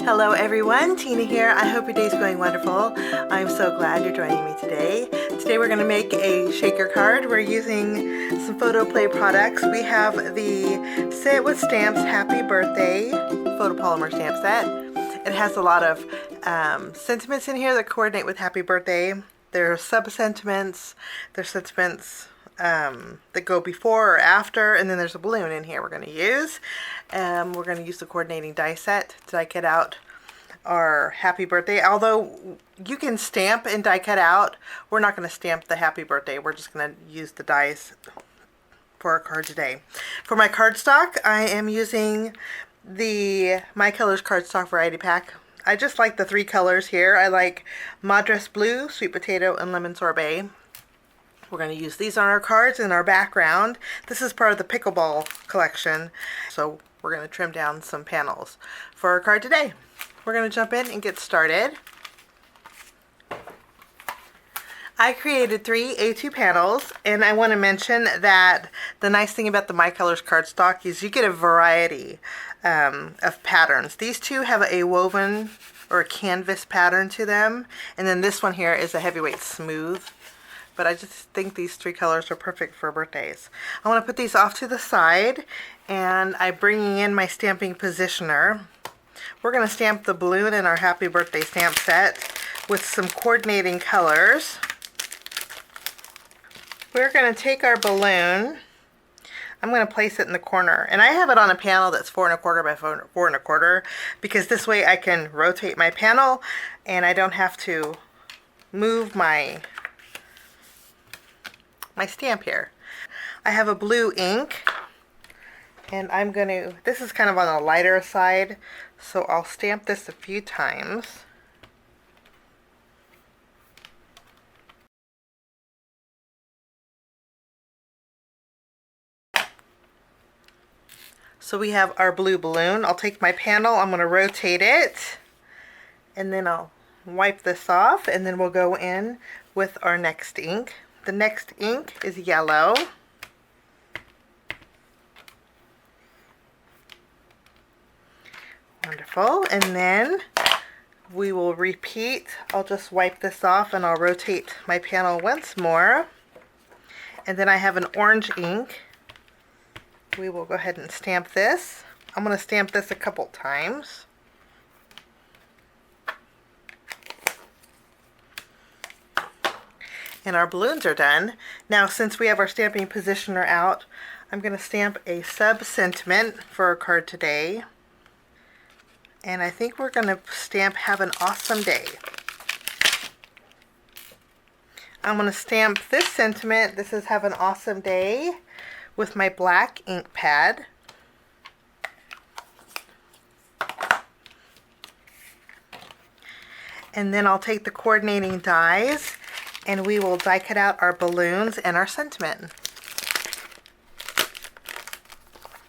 Hello everyone, Tina here. I hope your day's going wonderful. I'm so glad you're joining me today. Today we're going to make a shaker card. We're using some Photoplay products. We have the Say It With Stamps Happy Birthday photopolymer stamp set. It has a lot of sentiments in here that coordinate with Happy Birthday. There are sub-sentiments, there's sentiments that go before or after, and then there's a balloon in here we're going to use. We're going to use the coordinating die set to die cut out our Happy Birthday. Although you can stamp and die cut out, we're not going to stamp the Happy Birthday. We're just going to use the dies for our card today. For my cardstock, I am using the My Colors Cardstock Variety Pack. I just like the three colors here. I like Madras Blue, Sweet Potato, and Lemon Sorbet. We're going to use these on our cards in our background. This is part of the Pickleball collection, so we're going to trim down some panels for our card today. We're going to jump in and get started. I created 3 A2 panels, and I want to mention that the nice thing about the My Colors cardstock is you get a variety of patterns. These two have a woven or a canvas pattern to them, and then this one here is a heavyweight smooth. But I just think these 3 colors are perfect for birthdays. I want to put these off to the side, and I'm bringing in my stamping positioner. We're going to stamp the balloon in our Happy Birthday stamp set with some coordinating colors. We're going to take our balloon. I'm going to place it in the corner, and I have it on a panel that's 4 1/4 by 4 1/4 because this way I can rotate my panel and I don't have to move my stamp here. I have a blue ink, and I'm going to, this is kind of on the lighter side, so I'll stamp this a few times. So we have our blue balloon. I'll take my panel, I'm going to rotate it, and then I'll wipe this off, and then we'll go in with our next ink. The next ink is yellow. Wonderful. And then we will repeat. I'll just wipe this off and I'll rotate my panel once more. And then I have an orange ink. We will go ahead and stamp this. I'm going to stamp this a couple times. And our balloons are done. Now, since we have our stamping positioner out, I'm going to stamp a sub-sentiment for our card today. And I think we're going to stamp Have an Awesome Day. I'm going to stamp this sentiment. This is Have an Awesome Day with my black ink pad. And then I'll take the coordinating dies, and we will die cut out our balloons and our sentiment.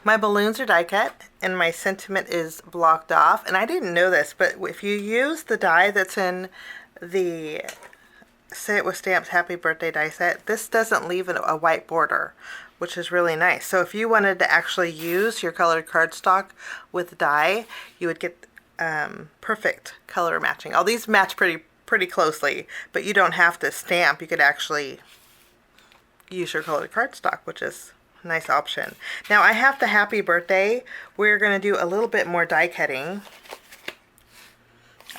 My balloons are die cut and my sentiment is blocked off, and I didn't know this, but if you use the die that's in the Say It With Stamps Happy Birthday die set, this doesn't leave a white border, which is really nice. So if you wanted to actually use your colored cardstock with die, you would get perfect color matching. All these match pretty closely, but you don't have to stamp. You could actually use your colored cardstock, which is a nice option. Now I have the Happy Birthday. We're going to do a little bit more die cutting.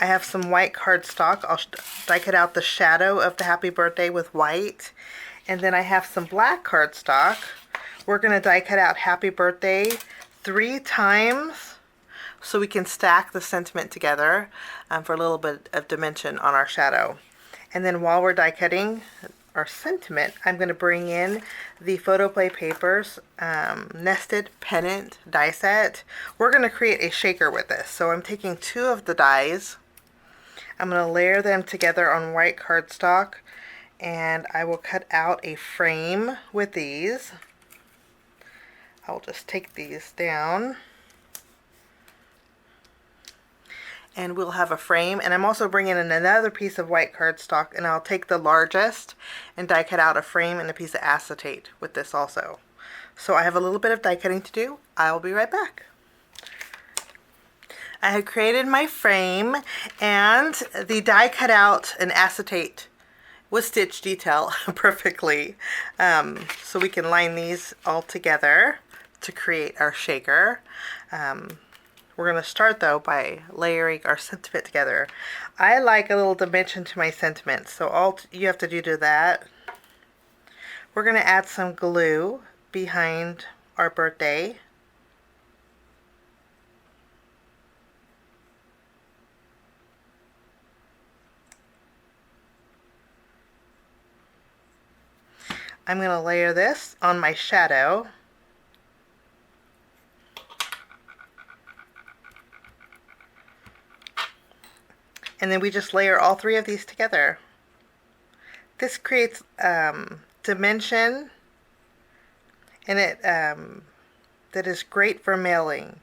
I have some white cardstock. I'll die cut out the shadow of the Happy Birthday with white, and then I have some black cardstock. We're going to die cut out Happy Birthday 3 times so we can stack the sentiment together for a little bit of dimension on our shadow. And then while we're die cutting our sentiment, I'm going to bring in the Photoplay Papers Nested Pennant die set. We're going to create a shaker with this. So I'm taking 2 of the dies. I'm going to layer them together on white cardstock, and I will cut out a frame with these. I'll just take these down, and we'll have a frame. And I'm also bringing in another piece of white cardstock, and I'll take the largest and die cut out a frame and a piece of acetate with this also. So I have a little bit of die cutting to do. I'll be right back. I have created my frame, and the die cut out an acetate with stitch detail perfectly. So we can line these all together to create our shaker. We're going to start though by layering our sentiment together. I like a little dimension to my sentiment, so all you have to do to that, we're going to add some glue behind our birthday. I'm going to layer this on my shadow. And then we just layer all three of these together. This creates dimension, and it that is great for mailing.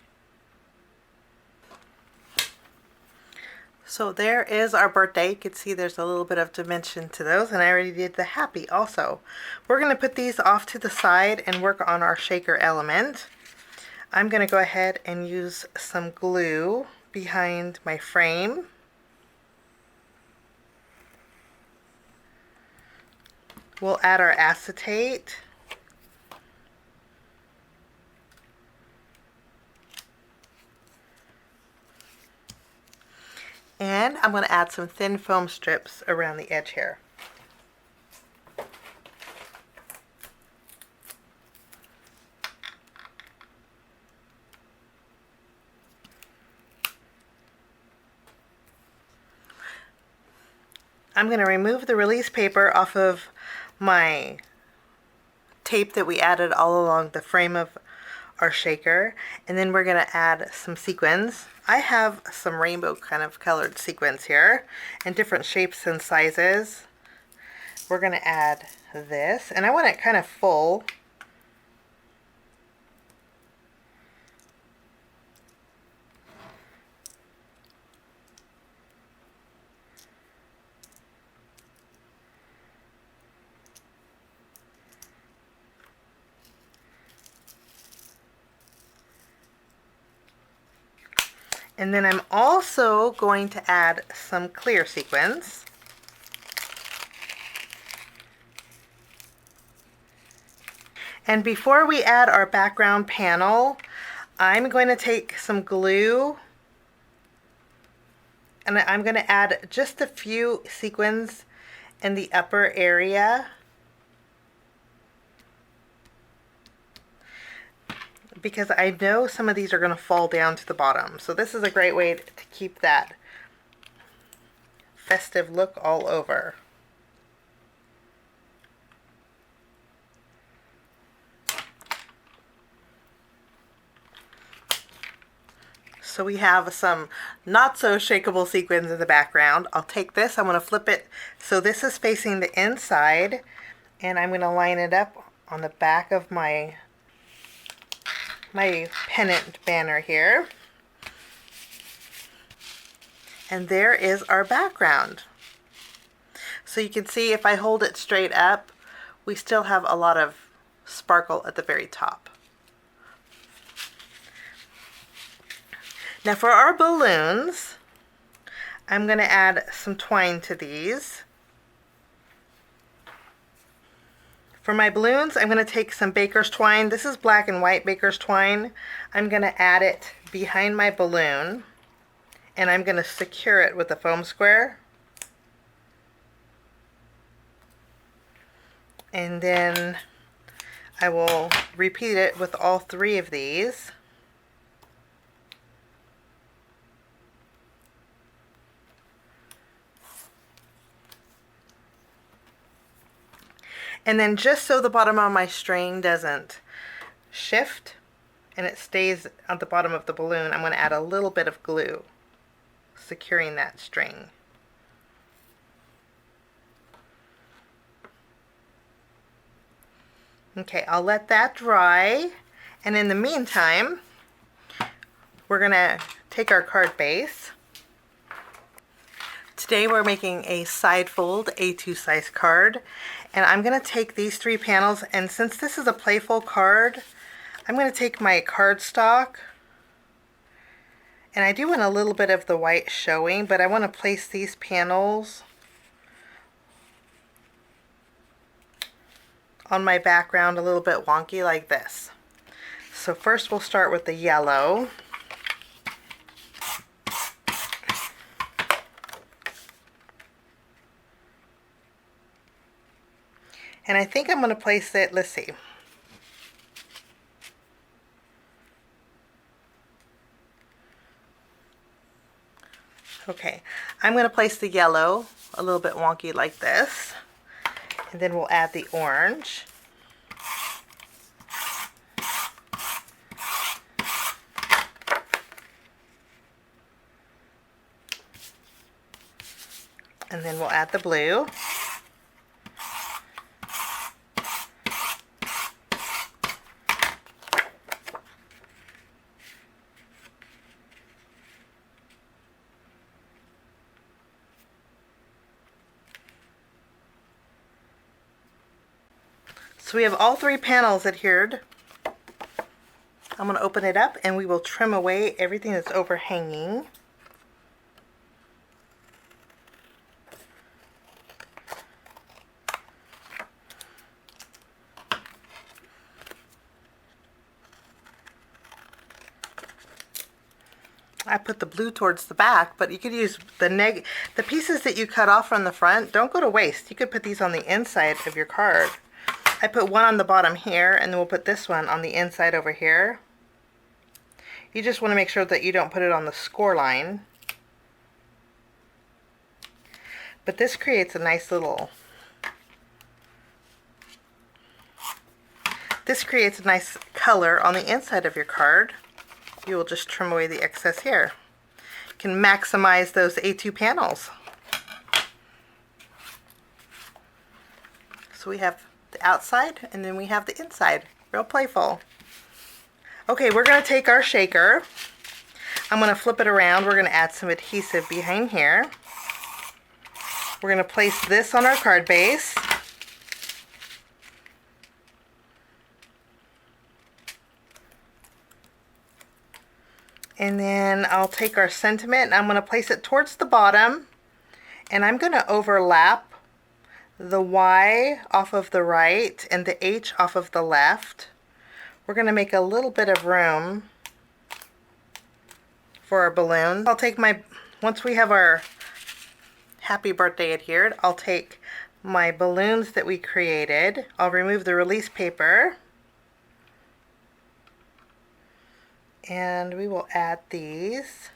So there is our birthday. You can see there's a little bit of dimension to those, and I already did the happy also. We're going to put these off to the side and work on our shaker element. I'm going to go ahead and use some glue behind my frame. We'll add our acetate. And I'm going to add some thin foam strips around the edge here. I'm going to remove the release paper off of my tape that we added all along the frame of our shaker, and then we're going to add some sequins. I have some rainbow kind of colored sequins here in different shapes and sizes. We're going to add this, and I want it kind of full. And then I'm also going to add some clear sequins. And before we add our background panel, I'm going to take some glue and I'm going to add just a few sequins in the upper area. Because I know some of these are going to fall down to the bottom. So this is a great way to keep that festive look all over. So we have some not so shakeable sequins in the background. I'll take this, I'm going to flip it so this is facing the inside, and I'm going to line it up on the back of my pennant banner here. And there is our background. So you can see if I hold it straight up, we still have a lot of sparkle at the very top. Now for our balloons, I'm going to add some twine to these. For my balloons, I'm going to take some baker's twine. This is black and white baker's twine. I'm going to add it behind my balloon, and I'm going to secure it with a foam square. And then I will repeat it with all three of these. And then just so the bottom of my string doesn't shift and it stays at the bottom of the balloon, I'm going to add a little bit of glue securing that string. Okay, I'll let that dry, and in the meantime we're going to take our card base. Today we're making a side fold A2 size card, and I'm going to take these three panels, and since this is a playful card, I'm going to take my cardstock And I do want a little bit of the white showing, but I want to place these panels on my background a little bit wonky like this. So first we'll start with the yellow. And I think I'm going to place it, let's see. Okay, I'm going to place the yellow a little bit wonky like this. And then we'll add the orange. And then we'll add the blue. So we have all three panels adhered. I'm going to open it up and we will trim away everything that's overhanging. I put the blue towards the back, but you could use the pieces that you cut off from the front. Don't go to waste. You could put these on the inside of your card. I put one on the bottom here, and then we'll put this one on the inside over here. You just want to make sure that you don't put it on the score line. But this creates a nice little... This creates a nice color on the inside of your card. You will just trim away the excess here. You can maximize those A2 panels. So we have the outside and then we have the inside. Real playful. Okay, we're going to take our shaker. I'm going to flip it around. We're going to add some adhesive behind here. We're going to place this on our card base. And then I'll take our sentiment and I'm going to place it towards the bottom. And I'm going to overlap the Y off of the right and the H off of the left. We're going to make a little bit of room for our balloon. I'll take my, once we have our happy birthday adhered, I'll take my balloons that we created. I'll remove the release paper. And we will add these.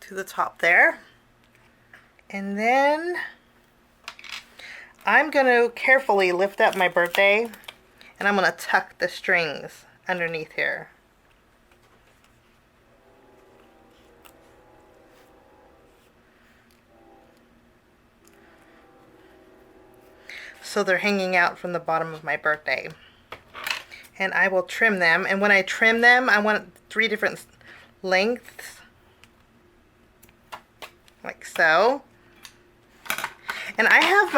To the top there. And then I'm going to carefully lift up my birthday and I'm going to tuck the strings underneath here. So they're hanging out from the bottom of my birthday. And I will trim them, and when I trim them I want 3 different lengths. Like so. And I have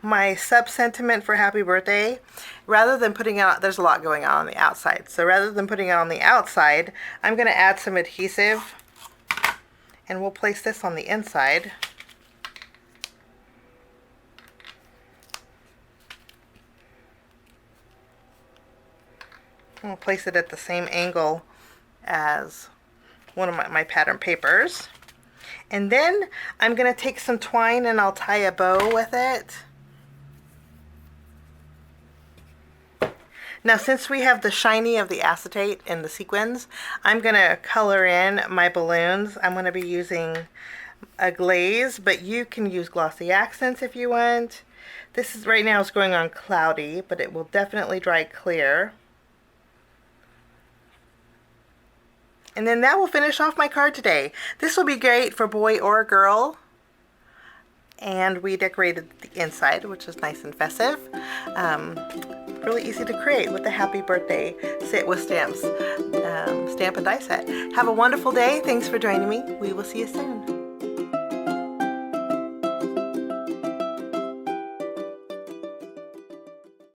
my sub-sentiment for happy birthday. Rather than putting out, there's a lot going on the outside. So rather than putting it on the outside, I'm going to add some adhesive. And we'll place this on the inside. And we'll place it at the same angle as one of my pattern papers. And then I'm going to take some twine and I'll tie a bow with it. Now since we have the shiny of the acetate and the sequins, I'm going to color in my balloons. I'm going to be using a glaze, but you can use Glossy Accents if you want. This is right now it's going on cloudy, but it will definitely dry clear. And then that will finish off my card today. This will be great for boy or girl. And we decorated the inside, which is nice and festive. Really easy to create with the happy birthday set with stamps, stamp and die set. Have a wonderful day. Thanks for joining me. We will see you soon.